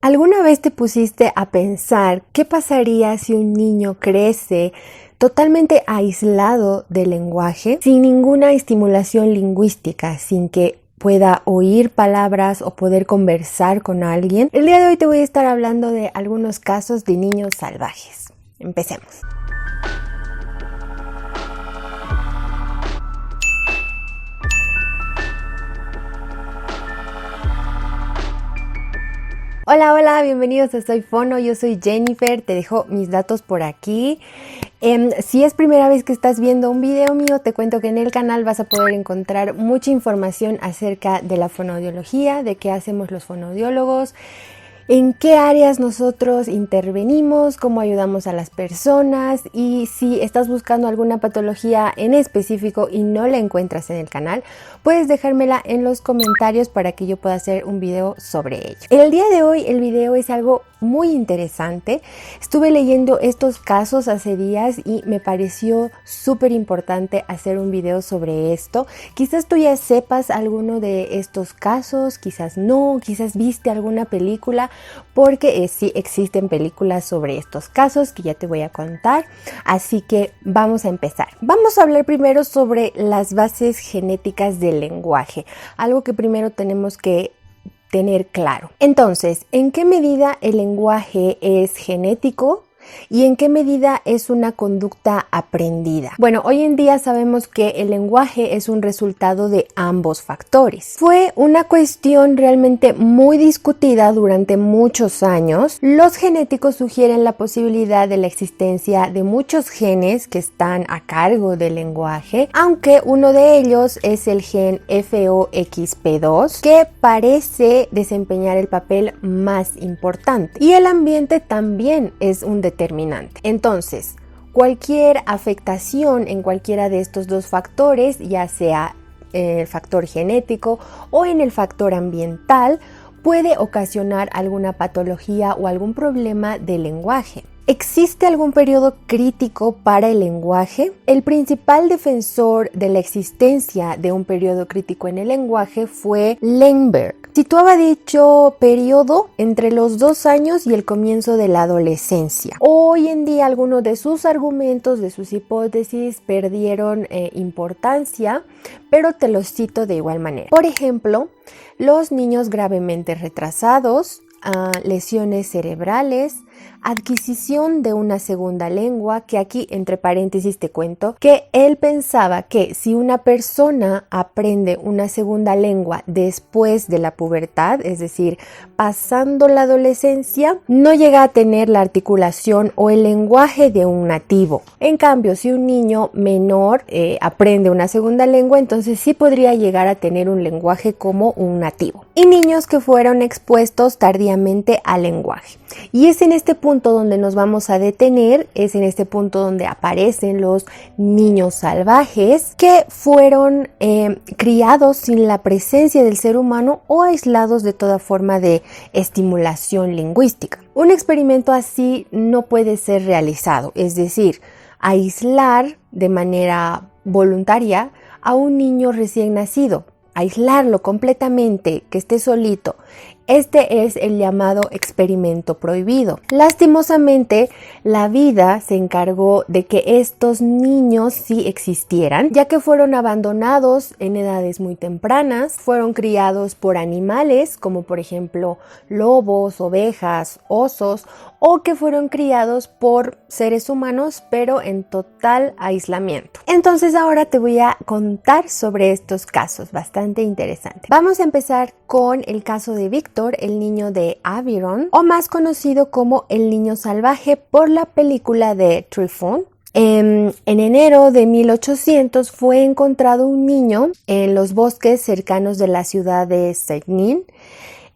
¿Alguna vez te pusiste a pensar qué pasaría si un niño crece totalmente aislado del lenguaje, sin ninguna estimulación lingüística, sin que pueda oír palabras o poder conversar con alguien? El día de hoy te voy a estar hablando de algunos casos de niños salvajes. Empecemos. Hola, bienvenidos a Soy Fono, yo soy Jennifer, te dejo mis datos por aquí. Si es primera vez que estás viendo un video mío, te cuento que en el canal vas a poder encontrar mucha información acerca de la fonoaudiología, de qué hacemos los fonoaudiólogos, en qué áreas nosotros intervenimos, cómo ayudamos a las personas, y si estás buscando alguna patología en específico y no la encuentras en el canal, puedes dejármela en los comentarios para que yo pueda hacer un video sobre ello. El día de hoy el video es algo muy interesante. Estuve leyendo estos casos hace días y me pareció súper importante hacer un video sobre esto. Quizás tú ya sepas alguno de estos casos, quizás no, quizás viste alguna película, porque sí existen películas sobre estos casos que ya te voy a contar. Así que vamos a empezar. Vamos a hablar primero sobre las bases genéticas del lenguaje, algo que primero tenemos que tener claro. Entonces, ¿en qué medida el lenguaje es genético y en qué medida es una conducta aprendida? Bueno, hoy en día sabemos que el lenguaje es un resultado de ambos factores. Fue una cuestión realmente muy discutida durante muchos años. Los genéticos sugieren la posibilidad de la existencia de muchos genes que están a cargo del lenguaje, aunque uno de ellos es el gen FOXP2, que parece desempeñar el papel más importante. Y el ambiente también es un determinante. Entonces, cualquier afectación en cualquiera de estos dos factores, ya sea en el factor genético o en el factor ambiental, puede ocasionar alguna patología o algún problema del lenguaje. ¿Existe algún periodo crítico para el lenguaje? El principal defensor de la existencia de un periodo crítico en el lenguaje fue Lemberg. Situaba dicho periodo entre los 2 años y el comienzo de la adolescencia. Hoy en día algunos de sus argumentos, de sus hipótesis perdieron importancia, pero te los cito de igual manera. Por ejemplo, los niños gravemente retrasados, lesiones cerebrales, adquisición de una segunda lengua, que aquí entre paréntesis te cuento que él pensaba que si una persona aprende una segunda lengua después de la pubertad, es decir, pasando la adolescencia, no llega a tener la articulación o el lenguaje de un nativo. En cambio, si un niño menor aprende una segunda lengua, entonces sí podría llegar a tener un lenguaje como un nativo. Y niños que fueron expuestos tardíamente al lenguaje. Y es en este punto donde nos vamos a detener, es en este punto donde aparecen los niños salvajes que fueron criados sin la presencia del ser humano o aislados de toda forma de estimulación lingüística. Un experimento así no puede ser realizado, es decir, aislar de manera voluntaria a un niño recién nacido, aislarlo completamente, que esté solito. Este es el llamado experimento prohibido. Lastimosamente, la vida se encargó de que estos niños sí existieran, ya que fueron abandonados en edades muy tempranas, fueron criados por animales, como por ejemplo lobos, ovejas, osos, o que fueron criados por seres humanos, pero en total aislamiento. Entonces ahora te voy a contar sobre estos casos bastante interesantes. Vamos a empezar con el caso de Víctor, el niño de Aviron, o más conocido como el niño salvaje por la película de Truffaut. En enero de 1800 fue encontrado un niño en los bosques cercanos de la ciudad de Saint-Denis,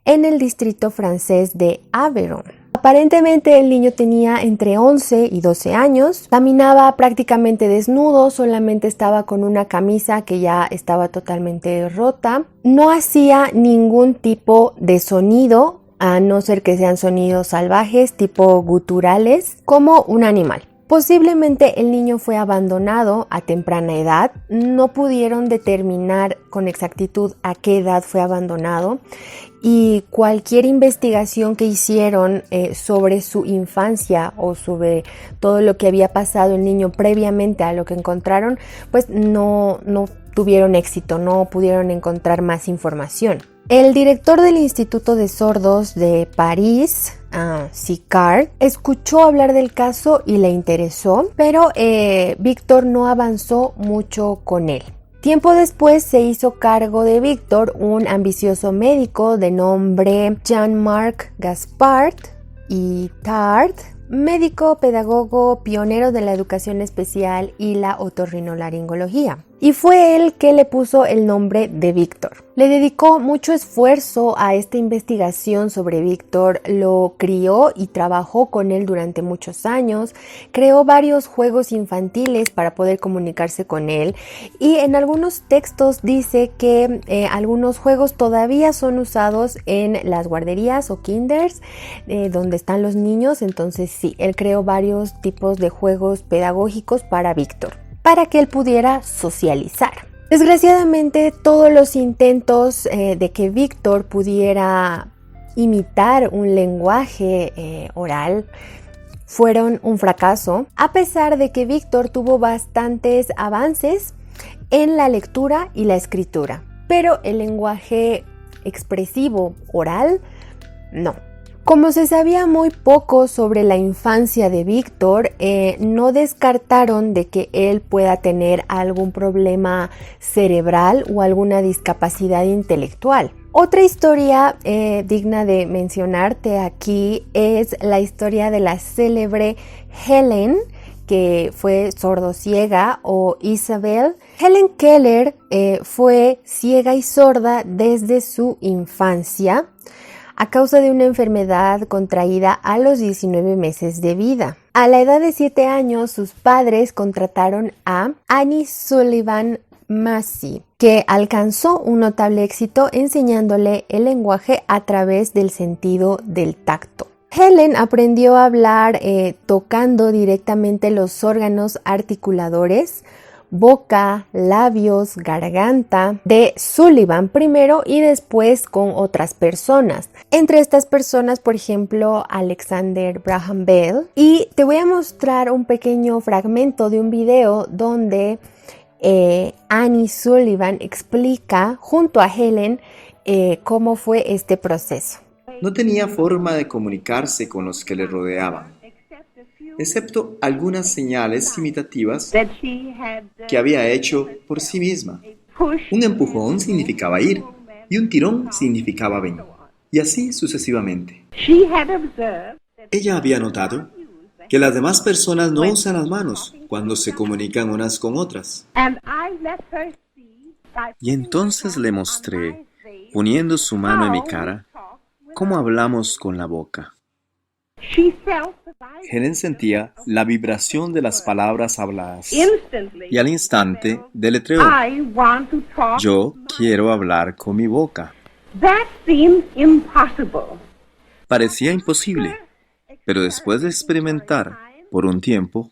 en el distrito francés de Aveyron. Aparentemente el niño tenía entre 11 y 12 años, caminaba prácticamente desnudo, solamente estaba con una camisa que ya estaba totalmente rota, no hacía ningún tipo de sonido, a no ser que sean sonidos salvajes tipo guturales, como un animal. Posiblemente el niño fue abandonado a temprana edad. No pudieron determinar con exactitud a qué edad fue abandonado, y cualquier investigación que hicieron sobre su infancia o sobre todo lo que había pasado el niño previamente a lo que encontraron, pues no tuvieron éxito, no pudieron encontrar más información. El director del Instituto de Sordos de París, Sicard, escuchó hablar del caso y le interesó, pero Víctor no avanzó mucho con él. Tiempo después se hizo cargo de Víctor un ambicioso médico de nombre Jean-Marc Gaspard Itard, médico, pedagogo, pionero de la educación especial y la otorrinolaringología. Y fue él que le puso el nombre de Víctor. Le dedicó mucho esfuerzo a esta investigación sobre Víctor, lo crió y trabajó con él durante muchos años, creó varios juegos infantiles para poder comunicarse con él, y en algunos textos dice que algunos juegos todavía son usados en las guarderías o kinders donde están los niños. Entonces sí, él creó varios tipos de juegos pedagógicos para Víctor, para que él pudiera socializar. Desgraciadamente, todos los intentos de que Víctor pudiera imitar un lenguaje oral fueron un fracaso, a pesar de que Víctor tuvo bastantes avances en la lectura y la escritura, pero el lenguaje expresivo oral no. Como se sabía muy poco sobre la infancia de Víctor, no descartaron de que él pueda tener algún problema cerebral o alguna discapacidad intelectual. Otra historia digna de mencionarte aquí es la historia de la célebre Helen, que fue sordociega, o Isabel. Helen Keller fue ciega y sorda desde su infancia, a causa de una enfermedad contraída a los 19 meses de vida. A la edad de 7 años, sus padres contrataron a Annie Sullivan Massey, que alcanzó un notable éxito enseñándole el lenguaje a través del sentido del tacto. Helen aprendió a hablar tocando directamente los órganos articuladores, boca, labios, garganta de Sullivan primero y después con otras personas. Entre estas personas, por ejemplo, Alexander Graham Bell. Y te voy a mostrar un pequeño fragmento de un video donde Annie Sullivan explica junto a Helen cómo fue este proceso. No tenía forma de comunicarse con los que le rodeaban, excepto algunas señales imitativas que había hecho por sí misma. Un empujón significaba ir y un tirón significaba ven, y así sucesivamente. Ella había notado que las demás personas no usan las manos cuando se comunican unas con otras. Y entonces le mostré, poniendo su mano en mi cara, cómo hablamos con la boca. Helen sentía la vibración de las palabras habladas y al instante deletreó: yo quiero hablar con mi boca. Parecía imposible, pero después de experimentar por un tiempo,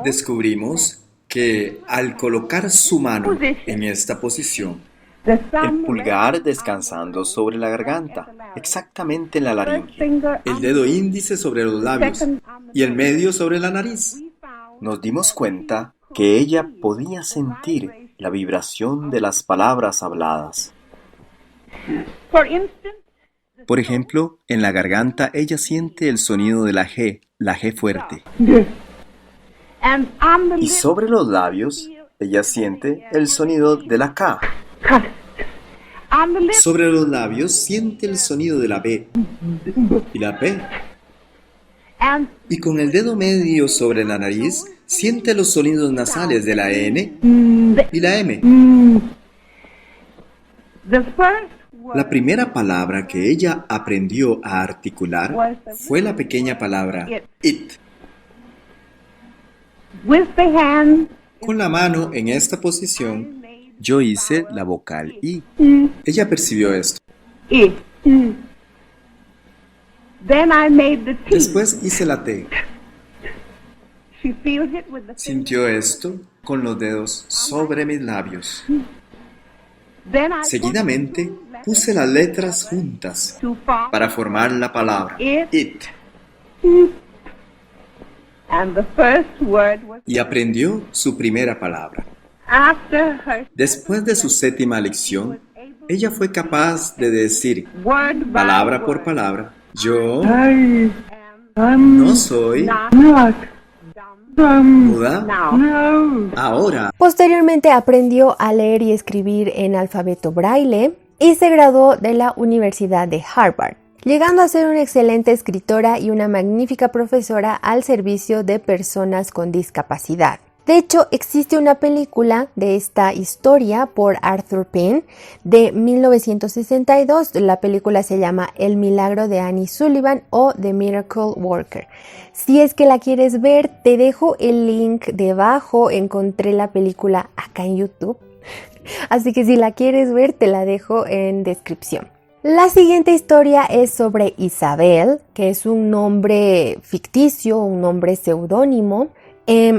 descubrimos que al colocar su mano en esta posición, el pulgar descansando sobre la garganta, exactamente en la laringe, el dedo índice sobre los labios y el medio sobre la nariz, nos dimos cuenta que ella podía sentir la vibración de las palabras habladas. Por ejemplo, en la garganta ella siente el sonido de la G fuerte. Y sobre los labios ella siente el sonido de la K. Sobre los labios siente el sonido de la B y la P. Y con el dedo medio sobre la nariz siente los sonidos nasales de la N y la M. La primera palabra que ella aprendió a articular fue la pequeña palabra it. Con la mano en esta posición, yo hice la vocal I. Ella percibió esto. Después hice la T. Sintió esto con los dedos sobre mis labios. Seguidamente puse las letras juntas para formar la palabra it. Y aprendió su primera palabra. Después de su séptima lección, ella fue capaz de decir, palabra por palabra, yo no soy muda ahora. Posteriormente aprendió a leer y escribir en alfabeto braille y se graduó de la Universidad de Harvard, llegando a ser una excelente escritora y una magnífica profesora al servicio de personas con discapacidad. De hecho, existe una película de esta historia por Arthur Penn de 1962. La película se llama El milagro de Annie Sullivan o The Miracle Worker. Si es que la quieres ver, te dejo el link debajo. Encontré la película acá en YouTube. Así que si la quieres ver, te la dejo en descripción. La siguiente historia es sobre Isabel, que es un nombre ficticio, un nombre seudónimo.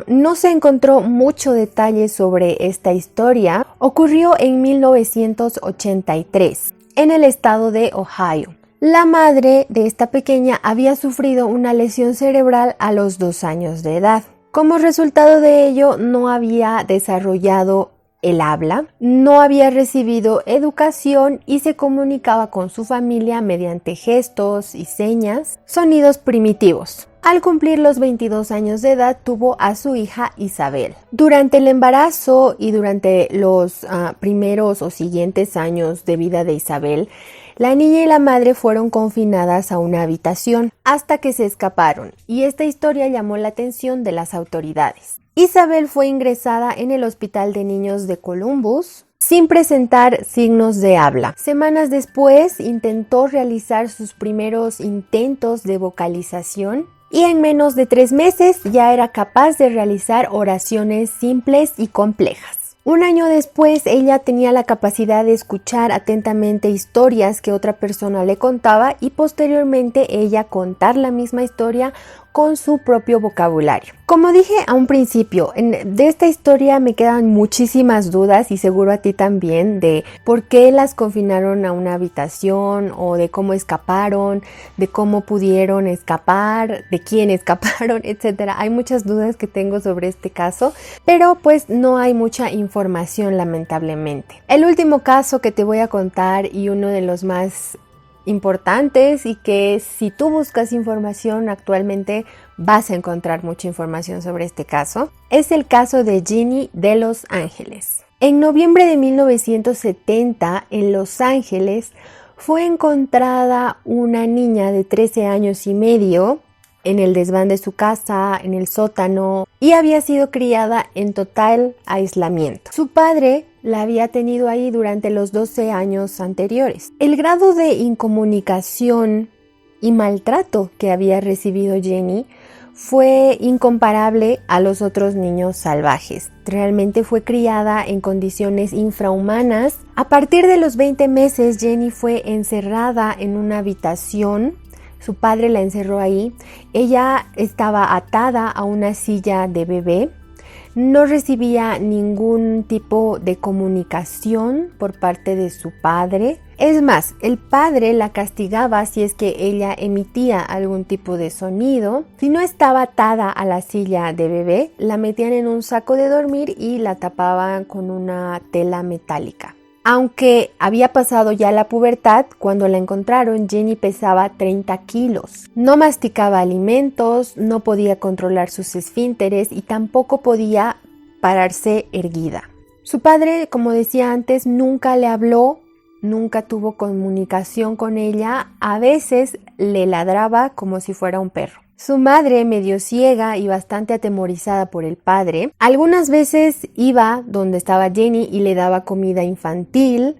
No se encontró mucho detalle sobre esta historia. Ocurrió en 1983 en el estado de Ohio. La madre de esta pequeña había sufrido una lesión cerebral a los 2 años de edad. Como resultado de ello, no había desarrollado el habla, no había recibido educación y se comunicaba con su familia mediante gestos y señas, sonidos primitivos. Al cumplir los 22 años de edad, tuvo a su hija Isabel. Durante el embarazo y durante los primeros o siguientes años de vida de Isabel, la niña y la madre fueron confinadas a una habitación hasta que se escaparon, y esta historia llamó la atención de las autoridades. Isabel fue ingresada en el Hospital de Niños de Columbus sin presentar signos de habla. Semanas después intentó realizar sus primeros intentos de vocalización y en menos de 3 meses ya era capaz de realizar oraciones simples y complejas. Un año después, ella tenía la capacidad de escuchar atentamente historias que otra persona le contaba y posteriormente ella contar la misma historia con su propio vocabulario. Como dije a un principio, de esta historia me quedan muchísimas dudas y seguro a ti también, de por qué las confinaron a una habitación o de cómo escaparon, de cómo pudieron escapar, de quién escaparon, etc. Hay muchas dudas que tengo sobre este caso, pero pues no hay mucha información, lamentablemente. El último caso que te voy a contar, y uno de los más importantes, y que si tú buscas información actualmente vas a encontrar mucha información sobre este caso, es el caso de Ginny de Los Ángeles. En noviembre de 1970, en Los Ángeles, fue encontrada una niña de 13 años y medio en el desván de su casa, en el sótano, y había sido criada en total aislamiento. Su padre la había tenido ahí durante los 12 años anteriores. El grado de incomunicación y maltrato que había recibido Jenny fue incomparable a los otros niños salvajes. Realmente fue criada en condiciones infrahumanas. A partir de los 20 meses, Jenny fue encerrada en una habitación. Su padre la encerró ahí. Ella estaba atada a una silla de bebé. No recibía ningún tipo de comunicación por parte de su padre. Es más, el padre la castigaba si es que ella emitía algún tipo de sonido. Si no estaba atada a la silla de bebé, la metían en un saco de dormir y la tapaban con una tela metálica. Aunque había pasado ya la pubertad, cuando la encontraron, Jenny pesaba 30 kilos. No masticaba alimentos, no podía controlar sus esfínteres y tampoco podía pararse erguida. Su padre, como decía antes, nunca le habló, nunca tuvo comunicación con ella. A veces le ladraba como si fuera un perro. Su madre, medio ciega y bastante atemorizada por el padre, algunas veces iba donde estaba Jenny y le daba comida infantil,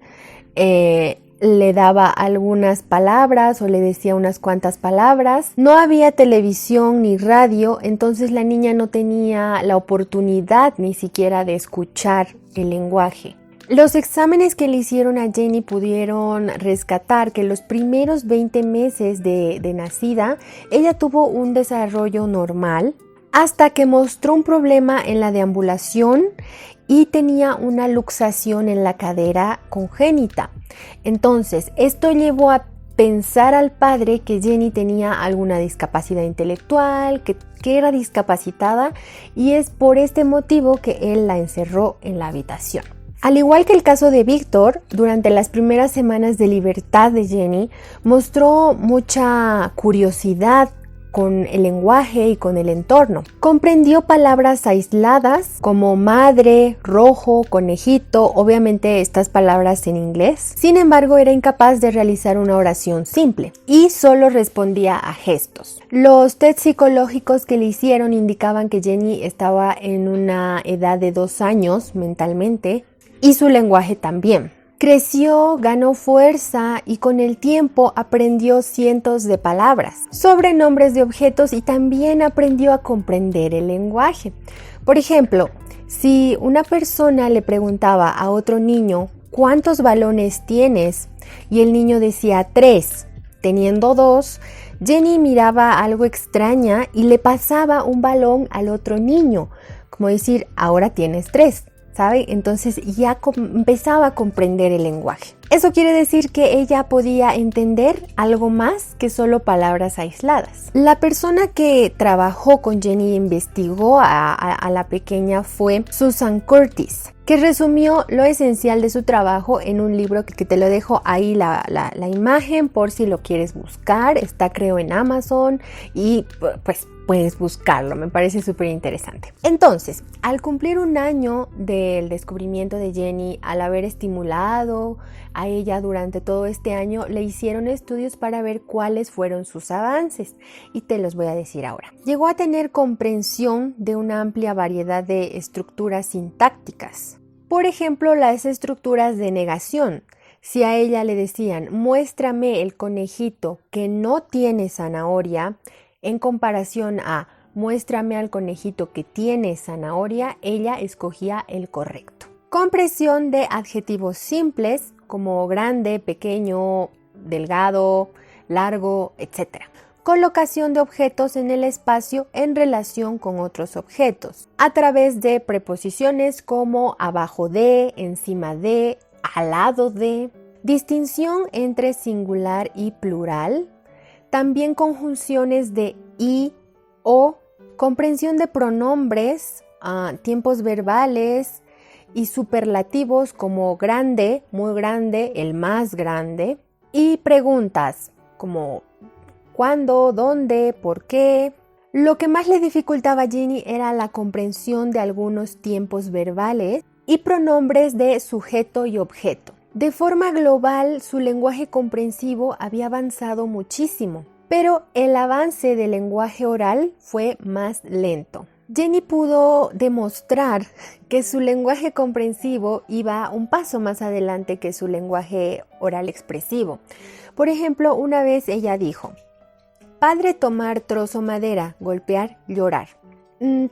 le daba algunas palabras o le decía unas cuantas palabras. No había televisión ni radio, entonces la niña no tenía la oportunidad ni siquiera de escuchar el lenguaje. Los exámenes que le hicieron a Jenny pudieron rescatar que los primeros 20 meses de nacida, ella tuvo un desarrollo normal, hasta que mostró un problema en la deambulación y tenía una luxación en la cadera congénita. Entonces, esto llevó a pensar al padre que Jenny tenía alguna discapacidad intelectual, que era discapacitada, y es por este motivo que él la encerró en la habitación. Al igual que el caso de Víctor, durante las primeras semanas de libertad de Jenny, mostró mucha curiosidad con el lenguaje y con el entorno. Comprendió palabras aisladas como madre, rojo, conejito, obviamente estas palabras en inglés. Sin embargo, era incapaz de realizar una oración simple y solo respondía a gestos. Los test psicológicos que le hicieron indicaban que Jenny estaba en una edad de 2 años mentalmente y su lenguaje también. Creció, ganó fuerza y con el tiempo aprendió cientos de palabras, sobrenombres de objetos y también aprendió a comprender el lenguaje. Por ejemplo, si una persona le preguntaba a otro niño ¿cuántos balones tienes? Y el niño decía 3, teniendo 2, Jenny miraba algo extraña y le pasaba un balón al otro niño, como decir ahora tienes 3. ¿Sabe? Entonces ya empezaba a comprender el lenguaje. Eso quiere decir que ella podía entender algo más que solo palabras aisladas. La persona que trabajó con Jenny e investigó a la pequeña fue Susan Curtis, que resumió lo esencial de su trabajo en un libro que te lo dejo ahí la imagen por si lo quieres buscar. Está creo en Amazon y pues puedes buscarlo, me parece súper interesante. Entonces, al cumplir 1 año del descubrimiento de Jenny, al haber estimulado a ella durante todo este año, le hicieron estudios para ver cuáles fueron sus avances y te los voy a decir ahora. Llegó a tener comprensión de una amplia variedad de estructuras sintácticas. Por ejemplo, las estructuras de negación. Si a ella le decían, muéstrame el conejito que no tiene zanahoria, en comparación a muéstrame al conejito que tiene zanahoria, ella escogía el correcto. Comprensión de adjetivos simples como grande, pequeño, delgado, largo, etc. Colocación de objetos en el espacio en relación con otros objetos, a través de preposiciones como abajo de, encima de, al lado de. Distinción entre singular y plural. También conjunciones de y, o, comprensión de pronombres, tiempos verbales y superlativos como grande, muy grande, el más grande. Y preguntas como ¿cuándo?, ¿dónde?, ¿por qué? Lo que más le dificultaba a Jenny era la comprensión de algunos tiempos verbales y pronombres de sujeto y objeto. De forma global, su lenguaje comprensivo había avanzado muchísimo, pero el avance del lenguaje oral fue más lento. Jenny pudo demostrar que su lenguaje comprensivo iba un paso más adelante que su lenguaje oral expresivo. Por ejemplo, una vez ella dijo: padre tomar trozo madera, golpear, llorar.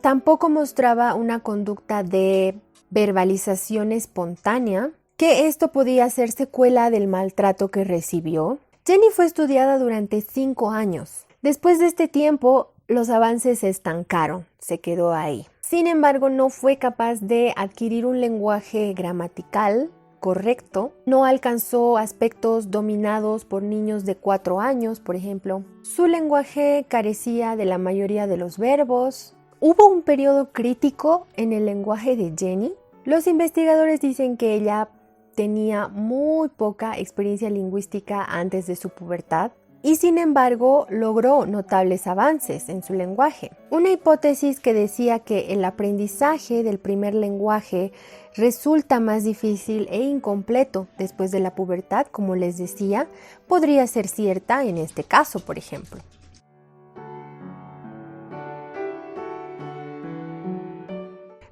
Tampoco mostraba una conducta de verbalización espontánea, que esto podía ser secuela del maltrato que recibió. Jenny fue estudiada durante 5 años. Después de este tiempo, los avances se estancaron, se quedó ahí. Sin embargo, no fue capaz de adquirir un lenguaje gramatical correcto, no alcanzó aspectos dominados por niños de 4 años, por ejemplo. Su lenguaje carecía de la mayoría de los verbos. Hubo un periodo crítico en el lenguaje de Jenny. Los investigadores dicen que ella tenía muy poca experiencia lingüística antes de su pubertad y sin embargo logró notables avances en su lenguaje. Una hipótesis que decía que el aprendizaje del primer lenguaje resulta más difícil e incompleto después de la pubertad, como les decía, podría ser cierta en este caso, por ejemplo.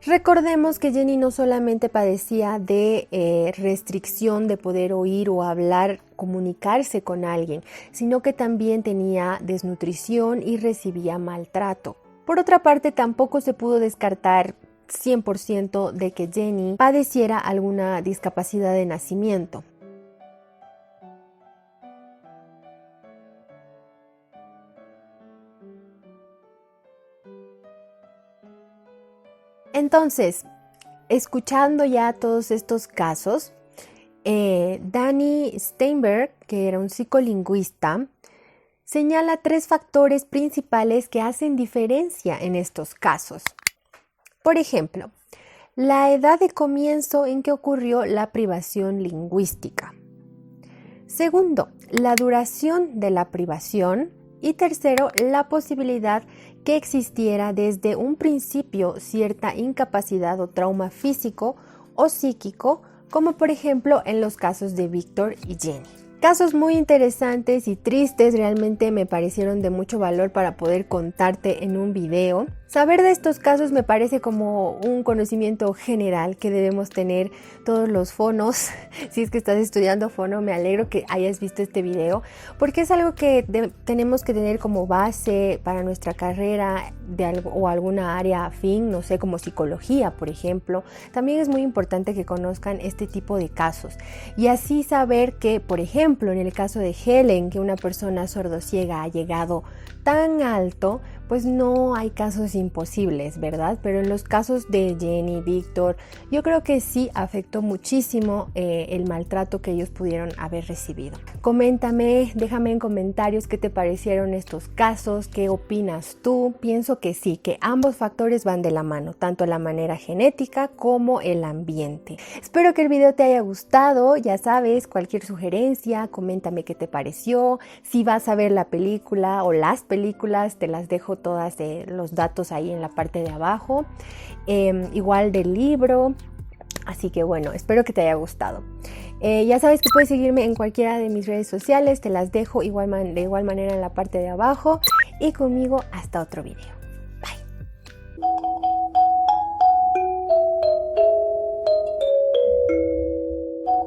Recordemos que Jenny no solamente padecía de restricción de poder oír o hablar, comunicarse con alguien, sino que también tenía desnutrición y recibía maltrato. Por otra parte, tampoco se pudo descartar 100% de que Jenny padeciera alguna discapacidad de nacimiento. Entonces, escuchando ya todos estos casos, Danny Steinberg, que era un psicolingüista, señala 3 factores principales que hacen diferencia en estos casos. Por ejemplo, la edad de comienzo en que ocurrió la privación lingüística. Segundo, la duración de la privación. Y tercero, la posibilidad que existiera desde un principio cierta incapacidad o trauma físico o psíquico, como por ejemplo en los casos de Víctor y Jenny. Casos muy interesantes y tristes, realmente me parecieron de mucho valor para poder contarte en un video. Saber de estos casos me parece como un conocimiento general que debemos tener todos los fonos. Si es que estás estudiando fono, me alegro que hayas visto este video, porque es algo que tenemos que tener como base para nuestra carrera de algo, o alguna área afín, no sé, como psicología, por ejemplo. También es muy importante que conozcan este tipo de casos y así saber que, por ejemplo, en el caso de Helen, que una persona sordociega ha llegado tan alto, pues no hay casos imposibles, ¿verdad? Pero en los casos de Jenny y Víctor, yo creo que sí afectó muchísimo el maltrato que ellos pudieron haber recibido. Coméntame, déjame en comentarios qué te parecieron estos casos, qué opinas tú. Pienso que sí, que ambos factores van de la mano, tanto la manera genética como el ambiente. Espero que el video te haya gustado, ya sabes, cualquier sugerencia, coméntame qué te pareció. Si vas a ver la película o las películas, te las dejo todas los datos ahí en la parte de abajo, igual del libro. Así que bueno, espero que te haya gustado. Ya sabes que puedes seguirme en cualquiera de mis redes sociales, te las dejo de igual manera en la parte de abajo y conmigo hasta otro video.